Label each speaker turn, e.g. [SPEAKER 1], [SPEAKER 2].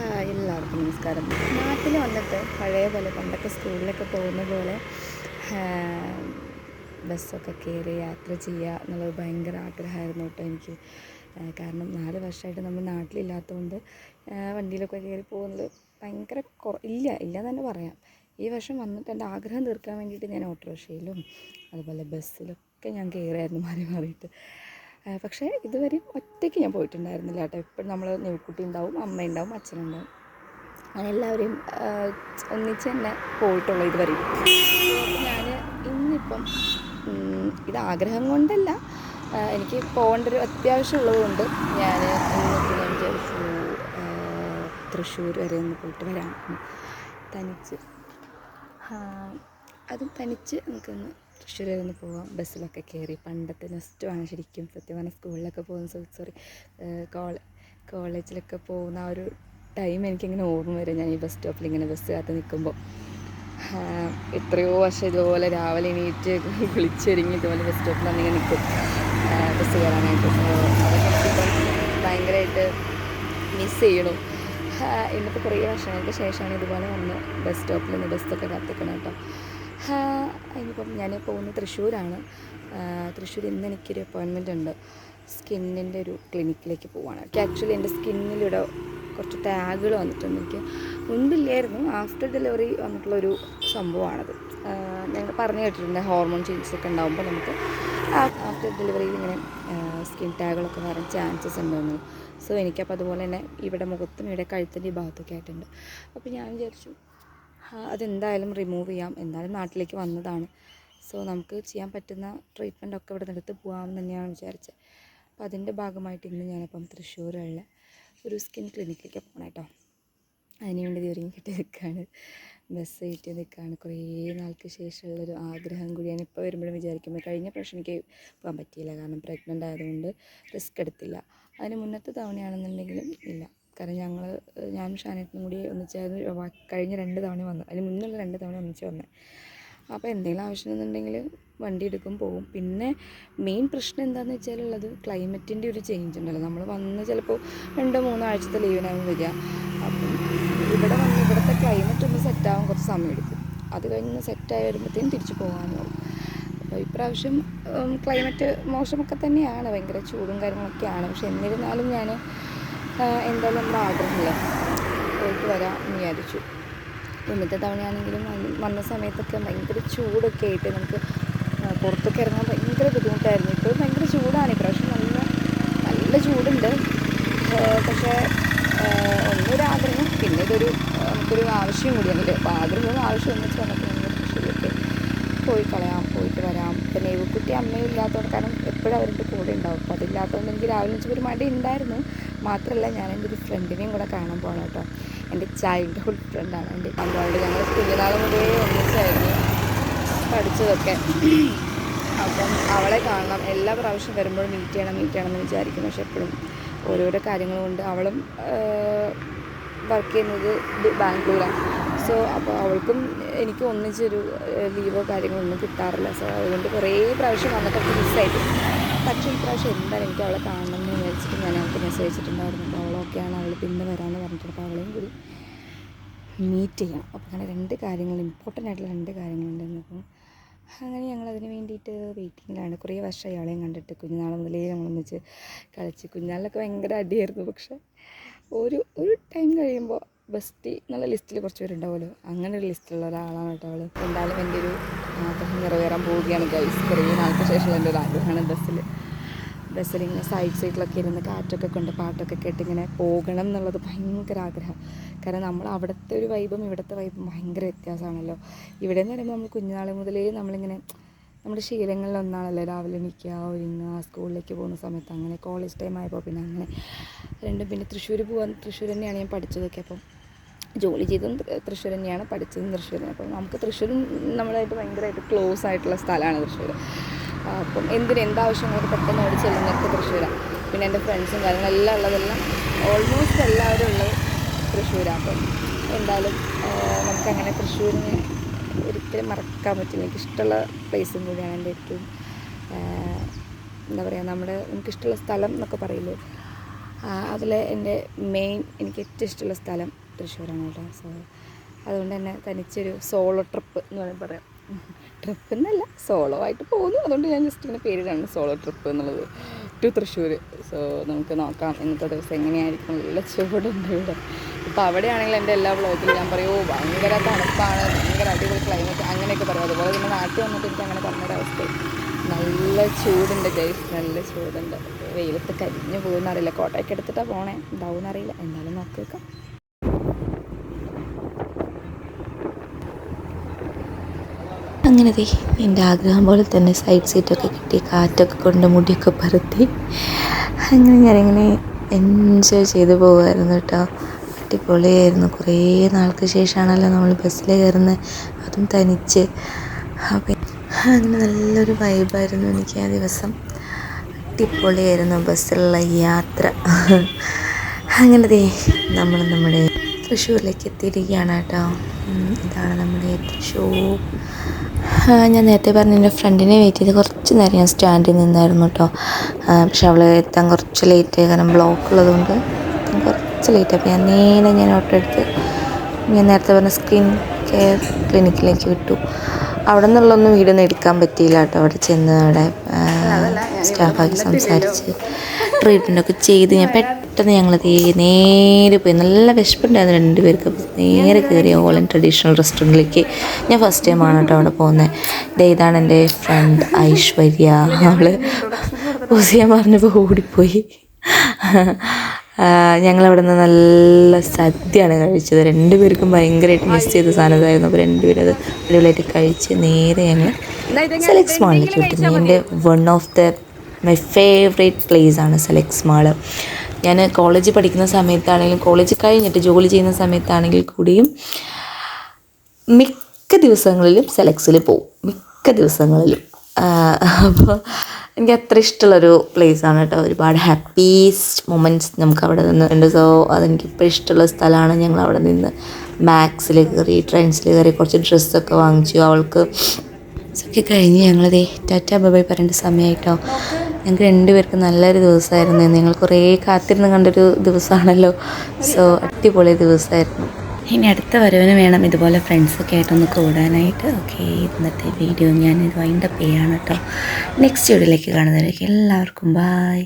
[SPEAKER 1] എല്ലാവർക്കും നമസ്കാരം. നാട്ടിൽ വന്നിട്ട് പഴയ പോലെ പണ്ടൊക്കെ സ്കൂളിലൊക്കെ പോകുന്ന പോലെ ബസ്സൊക്കെ കയറി യാത്ര ചെയ്യുക എന്നുള്ളത് ഭയങ്കര ആഗ്രഹമായിരുന്നു കേട്ടോ എനിക്ക്. കാരണം 4 വർഷമായിട്ട് നമ്മൾ നാട്ടിലില്ലാത്തതുകൊണ്ട് വണ്ടിയിലൊക്കെ കയറി പോകുന്നത് ഭയങ്കര ഇല്ല തന്നെ പറയാം. ഈ വർഷം വന്നിട്ട് എൻ്റെ ആഗ്രഹം തീർക്കാൻ വേണ്ടിയിട്ട് ഞാൻ ഓട്ടോറിക്ഷയിലും അതുപോലെ ബസ്സിലൊക്കെ ഞാൻ കയറിയായിരുന്നു മാറിയിട്ട്. പക്ഷേ ഇതുവരെയും ഒറ്റയ്ക്ക് ഞാൻ പോയിട്ടുണ്ടായിരുന്നില്ല കേട്ടോ. എപ്പോഴും നമ്മൾ നെയ്ക്കുട്ടി ഉണ്ടാവും, അമ്മയുണ്ടാവും, അച്ഛനുണ്ടാവും, അങ്ങനെ എല്ലാവരെയും ഒന്നിച്ച് തന്നെ പോയിട്ടുള്ളൂ ഇതുവരെയും. ഞാൻ ഇന്നിപ്പം ഇത് ആഗ്രഹം കൊണ്ടല്ല, എനിക്ക് പോകേണ്ടൊരു അത്യാവശ്യമുള്ളത് കൊണ്ട് ഞാൻ വിചാരിച്ചു തൃശ്ശൂർ വരെ ഒന്ന് പോയിട്ട് വരാം തനിച്ച്. അതും തനിച്ച് നമുക്കൊന്ന് തൃശ്ശൂർ വരെ ഒന്ന് പോകാം. ബസ്സിലൊക്കെ കയറി പണ്ടത്തെ നെസ്റ്റമാണ് ശരിക്കും സത്യം പറഞ്ഞാൽ. സ്കൂളിലൊക്കെ പോകുന്ന കോളേജിലൊക്കെ പോകുന്ന ആ ഒരു ടൈം എനിക്കിങ്ങനെ ഓർമ്മ വരും. ഞാൻ ഈ ബസ് സ്റ്റോപ്പിൽ ഇങ്ങനെ ബസ് കാത്ത് നിൽക്കുമ്പോൾ എത്രയോ വർഷം ഇതുപോലെ രാവിലെ എണീറ്റ് വിളിച്ചൊരുങ്ങി ഇതുപോലെ ബസ് സ്റ്റോപ്പിൽ വന്നിങ്ങനെ നിൽക്കും ബസ് കയറാനായിട്ട്. അതൊക്കെ എനിക്കിപ്പം ഭയങ്കരമായിട്ട് മിസ് ചെയ്യണം. ഇന്നിപ്പോൾ കുറേ വർഷങ്ങൾക്ക് ശേഷമാണ് ഇതുപോലെ വന്ന് ബസ് സ്റ്റോപ്പിൽ നിന്ന് ബസ്സൊക്കെ കാത്തിക്കണം കേട്ടോ. ഇനിയിപ്പം ഞാൻ പോകുന്നത് തൃശ്ശൂരാണ്. തൃശ്ശൂർ ഇന്ന് എനിക്കൊരു അപ്പോയിൻമെൻ്റ് ഉണ്ട്. സ്കിന്നിൻ്റെ ഒരു ക്ലിനിക്കിലേക്ക് പോവുകയാണ്. ആക്ച്വലി എൻ്റെ സ്കിന്നിലൂടെ കുറച്ച് ടാഗുകൾ വന്നിട്ടുണ്ട്. എനിക്ക് മുൻപില്ലായിരുന്നു, ആഫ്റ്റർ ഡെലിവറി വന്നിട്ടുള്ളൊരു സംഭവമാണത്. ഞങ്ങൾ പറഞ്ഞു കേട്ടിട്ടുണ്ട് ഹോർമോൺ ചേഞ്ചസ് ഒക്കെ ഉണ്ടാകുമ്പോൾ നമുക്ക് ആഫ്റ്റർ ഡെലിവറിയിൽ ഇങ്ങനെ സ്കിൻ ടാഗുകളൊക്കെ വരാൻ ചാൻസസ് ഉണ്ടെന്ന്. സോ എനിക്കപ്പോൾ അതുപോലെ തന്നെ ഇവിടെ മുഖത്തും ഇവിടെ കഴുത്തിൻ്റെ ഈ ഭാഗത്തൊക്കെ ആയിട്ടുണ്ട്. അപ്പോൾ ഞാൻ വിചാരിച്ചു അതെന്തായാലും റിമൂവ് ചെയ്യാം. എന്തായാലും നാട്ടിലേക്ക് വന്നതാണ്. സോ നമുക്ക് ചെയ്യാൻ പറ്റുന്ന ട്രീറ്റ്മെൻറ്റൊക്കെ ഇവിടെ നിന്നെടുത്ത് പോകാമെന്ന് തന്നെയാണ് വിചാരിച്ചത്. അപ്പോൾ അതിൻ്റെ ഭാഗമായിട്ട് ഇന്ന് ഞാനിപ്പം തൃശ്ശൂരുള്ള ഒരു സ്കിൻ ക്ലിനിക്കിലേക്ക് പോകണം കേട്ടോ. അതിന് വേണ്ടി ഒരുങ്ങിക്കിട്ട് നിൽക്കുകയാണ്, ബസ് കയറ്റി നിൽക്കുകയാണ്. കുറേ നാൾക്ക് ശേഷമുള്ളൊരു ആഗ്രഹം കൂടിയാണ്. ഇപ്പോൾ വരുമ്പോഴും വിചാരിക്കുമ്പോൾ കഴിഞ്ഞ പ്രാവശ്യം എനിക്ക് പോകാൻ പറ്റിയില്ല, കാരണം പ്രഗ്നൻ്റ് ആയതുകൊണ്ട് റിസ്ക് എടുത്തില്ല. അതിന് മുന്നത്തെ തവണയാണെന്നുണ്ടെങ്കിലും ഇല്ല, കാരണം ഞാനും ഷാനേട്ടനും കൂടി ഒന്നിച്ചായിരുന്നു കഴിഞ്ഞ 2 തവണ വന്നു. അതിന് മുന്നുള്ള 2 തവണ ഒന്നിച്ച് വന്നത്. അപ്പോൾ എന്തെങ്കിലും ആവശ്യമെന്നുണ്ടെങ്കിൽ വണ്ടി എടുക്കും പോകും. പിന്നെ മെയിൻ പ്രശ്നം എന്താണെന്ന് വെച്ചാലുള്ളത് ക്ലൈമറ്റിൻ്റെ ഒരു ചേഞ്ച് ഉണ്ടല്ലോ. നമ്മൾ വന്ന് ചിലപ്പോൾ 2-3 ആഴ്ചത്തെ ലീവിനാവും വരിക. അപ്പം ഇവിടെ വന്ന് ഇവിടുത്തെ ക്ലൈമറ്റ് ഒന്ന് സെറ്റാകാൻ കുറച്ച് സമയമെടുക്കും. അത് കഴിഞ്ഞ് സെറ്റായി വരുമ്പോഴത്തേക്കും തിരിച്ച് പോകാമെന്നാവും. അപ്പോൾ ഇപ്രാവശ്യം ക്ലൈമറ്റ് മോശമൊക്കെ തന്നെയാണ്, ഭയങ്കര ചൂടും കാര്യങ്ങളൊക്കെയാണ്. പക്ഷെ എന്നിരുന്നാലും ഞാൻ എന്തായാലും നമ്മുടെ ആഗ്രഹമില്ല, പോയിട്ട് വരാം എന്ന് വിചാരിച്ചു. മുന്നത്തെ തവണയാണെങ്കിലും വന്ന സമയത്തൊക്കെ ഭയങ്കര ചൂടൊക്കെ ആയിട്ട് നമുക്ക് പുറത്തൊക്കെ ഇറങ്ങാൻ ഭയങ്കര ബുദ്ധിമുട്ടായിരുന്നു. ഇപ്പോഴും ഭയങ്കര ചൂടാണ്. ഇപ്രാവശ്യം നല്ല ചൂടുണ്ട്. പക്ഷേ ഒന്നൊരാഗ്രഹം, പിന്നെ നമുക്കൊരു ആവശ്യം കൂടിയാണല്ലോ. അപ്പോൾ ആഗ്രഹവും ആവശ്യം ഒന്നിച്ച് വന്നപ്പോൾ നമ്മൾ തൃശ്ശൂരിലേക്ക് പോയിട്ട് വരാം. പിന്നെ നെയ്ക്കുട്ടി അമ്മയും ഇല്ലാത്തതുകൊണ്ട്, കാരണം എപ്പോഴും അവരുടെ കൂടെ ഉണ്ടാവും. അപ്പോൾ അതില്ലാത്തതുകൊണ്ട് എനിക്ക് രാവിലെ ഒരു മടി ഉണ്ടായിരുന്നു. മാത്രമല്ല ഞാൻ എൻ്റെ ഒരു ഫ്രണ്ടിനെയും കൂടെ കാണാൻ പോകണം കേട്ടോ. എൻ്റെ ചൈൽഡ്ഹുഡ് ഫ്രണ്ടാണ്. എൻ്റെ അമ്മയോട് ഞങ്ങൾ കുഞ്ഞുനാൾ മുതലേ ഒന്നിച്ചായിരുന്നു പഠിച്ചതൊക്കെ. അപ്പം അവളെ കാണണം. എല്ലാ പ്രാവശ്യം വരുമ്പോഴും മീറ്റ് ചെയ്യണം എന്ന് വിചാരിക്കും. പക്ഷെ എപ്പോഴും ഓരോരോ കാര്യങ്ങൾ കൊണ്ട് അവളും വർക്ക് ചെയ്യുന്നത് ബാംഗ്ലൂരാണ്. സോ അപ്പോൾ അവൾക്കും എനിക്കും ഒന്നിച്ചൊരു ലീവോ കാര്യങ്ങളൊന്നും കിട്ടാറില്ല. സോ അതുകൊണ്ട് കുറേ പ്രാവശ്യം വന്നിട്ടൊക്കെ മിസ്സായിട്ട്. പക്ഷേ ഈ പ്രാവശ്യം എന്തായാലും എനിക്ക് അവളെ കാണണം എന്ന് വിചാരിച്ചിട്ട് ഞാൻ അവൾക്ക് മെസ്സേജ് അയച്ചിട്ടുണ്ടായിരുന്നു. അപ്പോൾ അവളൊക്കെയാണ്, അവൾ പിന്നെ വരാമെന്ന് പറഞ്ഞിട്ടുണ്ട്. അപ്പോൾ അവളെയും കൂടി മീറ്റ് ചെയ്യണം. അപ്പോൾ അങ്ങനെ 2 കാര്യങ്ങൾ, ഇമ്പോർട്ടൻ്റ് ആയിട്ടുള്ള 2 കാര്യങ്ങളുണ്ടായിരുന്നു. അപ്പം അങ്ങനെ ഞങ്ങളതിന് വേണ്ടിയിട്ട് വെയിറ്റിങ്ങിലാണ്. കുറേ വർഷമായി അവളെയും കണ്ടിട്ട്. കുഞ്ഞുനാൾ മുതലേ നമ്മളൊന്നിച്ച് കളിച്ച്, കുഞ്ഞുനാളിലൊക്കെ ഭയങ്കര അടിയായിരുന്നു. പക്ഷേ ഒരു ടൈം കഴിയുമ്പോൾ ബെസ്റ്റി എന്നുള്ള ലിസ്റ്റിൽ കുറച്ച് പേരുണ്ടാവുമല്ലോ, അങ്ങനെ ഒരു ലിസ്റ്റിലുള്ള ഒരാളാണ് കേട്ടോ അവൾ. എന്തായാലും എൻ്റെ ഒരു ആഗ്രഹം നിറവേറാൻ പോവുകയാണ് ഗൈസ്. കുറേ നാൾക്ക് ശേഷമുള്ള എൻ്റെ ഒരു ആഗ്രഹമാണ് ബസ്സിലിങ്ങനെ സൈഡിലൊക്കെ ഇരുന്ന് കാറ്റൊക്കെ കൊണ്ട് പാട്ടൊക്കെ കേട്ട് ഇങ്ങനെ പോകണം എന്നുള്ളത് ഭയങ്കര ആഗ്രഹം. കാരണം നമ്മൾ അവിടുത്തെ ഒരു വൈബും ഇവിടുത്തെ വൈബും ഭയങ്കര വ്യത്യാസമാണല്ലോ. ഇവിടെ എന്ന് പറയുമ്പോൾ നമ്മൾ കുഞ്ഞുനാൾ മുതലേ നമ്മളിങ്ങനെ നമ്മുടെ ശീലങ്ങളിലൊന്നാണല്ലോ രാവിലെ എണീക്കുക, ഒരുങ്ങുക, സ്കൂളിലേക്ക് പോകുന്ന സമയത്ത്. അങ്ങനെ കോളേജ് ടൈം ആയപ്പോൾ പിന്നെ അങ്ങനെ പിന്നെ തൃശ്ശൂർ തന്നെയാണ് ഞാൻ പഠിച്ചതൊക്കെ. അപ്പം ജോലി ചെയ്തതും തൃശ്ശൂർ തന്നെയാണ്, പഠിച്ചതും തൃശ്ശൂർ. അപ്പം നമുക്ക് തൃശ്ശൂരും നമ്മളായിട്ട് ഭയങ്കരമായിട്ട് ക്ലോസ് ആയിട്ടുള്ള സ്ഥലമാണ് തൃശ്ശൂർ. അപ്പം എന്താവശ്യങ്ങൾക്ക് പെട്ടെന്ന് ഓടി ചെല്ലുന്നതൊക്കെ തൃശ്ശൂരാണ്. പിന്നെ എൻ്റെ ഫ്രണ്ട്സും കാര്യങ്ങളെല്ലാം ഉള്ളതെല്ലാം ഓൾമോസ്റ്റ് എല്ലാവരും ഉള്ളത് തൃശ്ശൂരാണ്. അപ്പം എന്തായാലും നമുക്കങ്ങനെ തൃശ്ശൂരിനെ ഒരിക്കലും മറക്കാൻ പറ്റില്ല. എനിക്കിഷ്ടമുള്ള പ്ലേസും കൂടിയാണ്. എൻ്റെ ഏറ്റവും എന്താ പറയുക, നമുക്കിഷ്ടമുള്ള സ്ഥലം എന്നൊക്കെ പറയില്ലേ, അതിൽ എൻ്റെ മെയിൻ എനിക്ക് ഏറ്റവും ഇഷ്ടമുള്ള സ്ഥലം തൃശ്ശൂരാണ് കേട്ടോ. സോ അതുകൊണ്ട് തന്നെ തനിച്ചൊരു സോളോ ട്രിപ്പ് എന്ന് വേണമെങ്കിൽ പറയാം. ട്രിപ്പ് എന്നല്ല, സോളോ ആയിട്ട് പോകുന്നു. അതുകൊണ്ട് ഞാൻ ജസ്റ്റ് ഇങ്ങനെ പേരിടാണ് സോളോ ട്രിപ്പ് എന്നുള്ളത്, ടു തൃശ്ശൂർ. സോ നമുക്ക് നോക്കാം ഇന്നത്തെ ദിവസം എങ്ങനെയായിരിക്കും. നല്ല ചൂടുണ്ട് ഇവിടെ. ഇപ്പോൾ അവിടെയാണെങ്കിൽ എൻ്റെ എല്ലാ വ്ളോഗിലും ഞാൻ പറയുമോ ഭയങ്കര തണുപ്പാണ്, ഭയങ്കര അടിപൊളി ക്ലൈമറ്റ് അങ്ങനെയൊക്കെ പറയും. അതുപോലെ തന്നെ നാട്ടിൽ വന്നിട്ട് എനിക്ക് അങ്ങനെ പറഞ്ഞൊരവസ്ഥ. നല്ല ചൂടുണ്ട് ഗൈസ്, നല്ല ചൂടുണ്ട്. വെയിലത്ത് കരിഞ്ഞു പോകുന്നറിയില്ല. കോട്ടയൊക്കെ എടുത്തിട്ടാണ് പോണേ, ഉണ്ടാവും അറിയില്ല. എന്തായാലും നോക്കി വെക്കാം. അങ്ങനെ എൻ്റെ ആഗ്രഹം പോലെ തന്നെ സൈഡ് സീറ്റൊക്കെ കിട്ടി, കാറ്റൊക്കെ കൊണ്ട് മുടിയൊക്കെ പരത്തി അങ്ങനെ ഞാനിങ്ങനെ എൻജോയ് ചെയ്ത് പോകുമായിരുന്നു കേട്ടോ. അടിപൊളിയായിരുന്നു. കുറേ നാൾക്ക് ശേഷമാണല്ലോ നമ്മൾ ബസ്സിൽ കയറുന്നത്, അതും തനിച്ച്. അപ്പം അങ്ങനെ നല്ലൊരു വൈബായിരുന്നു എനിക്ക് ആ ദിവസം. അടിപൊളിയായിരുന്നു ബസ്സിലുള്ള യാത്ര. അങ്ങനെ നമ്മൾ നമ്മുടെ തൃശ്ശൂരിലേക്ക് എത്തിയിരിക്കുകയാണ് കേട്ടോ. ഇതാണ് നമ്മുടെ തൃശ്ശൂർ. ഞാൻ നേരത്തെ പറഞ്ഞ എൻ്റെ ഫ്രണ്ടിനെ വെയിറ്റ് ചെയ്ത് കുറച്ച് നേരം ഞാൻ സ്റ്റാൻഡിൽ നിന്നായിരുന്നു കേട്ടോ. പക്ഷെ അവൾ എത്താൻ കുറച്ച് ലേറ്റായി, കാരണം ബ്ലോക്ക് ഉള്ളതുകൊണ്ട് എത്താൻ കുറച്ച് ലേറ്റ്. അപ്പോൾ ഞാൻ ഓട്ടോ എടുത്ത് ഞാൻ നേരത്തെ പറഞ്ഞ സ്കിൻ കെയർ ക്ലിനിക്കിലേക്ക് വിട്ടു. അവിടെ നിന്നുള്ളൊന്നും വീഡിയോ ഒന്നും എടുക്കാൻ പറ്റിയില്ല കേട്ടോ. അവിടെ ചെന്ന് അവിടെ സ്റ്റാഫാക്കി സംസാരിച്ച് ട്രീറ്റ്മെൻറ്റൊക്കെ ചെയ്ത് ഞാൻ പെട്ടെന്ന് നേരെ പോയി. നല്ല വിശപ്പുണ്ടായിരുന്നു രണ്ടുപേർക്ക്. അപ്പോൾ നേരെ കയറി ഓൾ ട്രഡീഷണൽ റെസ്റ്റോറൻറ്റിലേക്ക്. ഞാൻ ഫസ്റ്റ് ടൈമാണ് കേട്ടോ അവിടെ പോകുന്നത്. ഇതാണ് എൻ്റെ ഫ്രണ്ട് ഐശ്വര്യ. അവൾ പോസ് ചെയ്യാൻ പറഞ്ഞപ്പോൾ ഓടിപ്പോയി. ഞങ്ങളവിടെ നിന്ന് നല്ല സദ്യയാണ് കഴിച്ചത്. രണ്ടുപേർക്കും ഭയങ്കരമായിട്ട് മിസ് ചെയ്ത സാധനമായിരുന്നു. അപ്പോൾ രണ്ടുപേരും അത് അടിപൊളിയായിട്ട് കഴിച്ച് നേരെ ഞങ്ങൾ സെലക്സ് മാളിലേക്ക് വിട്ടിരുന്നു. എൻ്റെ one of the my favourite place ആണ് സെലക്സ് മാള്. ഞാൻ കോളേജിൽ പഠിക്കുന്ന സമയത്താണെങ്കിലും കോളേജ് കഴിഞ്ഞിട്ട് ജോലി ചെയ്യുന്ന സമയത്താണെങ്കിൽ കൂടിയും മിക്ക ദിവസങ്ങളിലും സെലക്സിൽ പോവും, മിക്ക ദിവസങ്ങളിലും. അപ്പോൾ എനിക്ക് അത്ര ഇഷ്ടമുള്ളൊരു പ്ലേസാണ് കേട്ടോ. ഒരുപാട് ഹാപ്പീസ്റ്റ് മൊമെൻറ്റ്സ് നമുക്ക് അവിടെ നിന്ന് ഉണ്ട്. സോ അതെനിക്കിപ്പോൾ ഇഷ്ടമുള്ള സ്ഥലമാണ്. ഞങ്ങൾ അവിടെ നിന്ന് മാക്സിൽ കയറി, ട്രെൻഡ്സിൽ കയറി, കുറച്ച് ഡ്രസ്സൊക്കെ വാങ്ങിച്ചു അവൾക്ക്. ഒക്കെ കഴിഞ്ഞ് ഞങ്ങളതേ ടാറ്റ ബൈ പറയേണ്ട സമയമായിട്ടോ. ഞങ്ങൾക്ക് രണ്ടുപേർക്കും നല്ലൊരു ദിവസമായിരുന്നു. നിങ്ങൾ കുറേ കാത്തിരുന്ന് കണ്ടൊരു ദിവസമാണല്ലോ. സോ അടിപൊളി ദിവസമായിരുന്നു. ഇനി അടുത്ത വരവിന് വേണം ഇതുപോലെ ഫ്രണ്ട്സൊക്കെ ആയിട്ടൊന്ന് കൂടാനായിട്ട്. ഓക്കെ, ഇന്നത്തെ വീഡിയോ ഞാനിത് വൈൻഡപ്പ് ചെയ്യാണ് കേട്ടോ. നെക്സ്റ്റ് വീഡിയോയിലേക്ക് കാണുന്നവരേക്ക് എല്ലാവർക്കും ബൈ.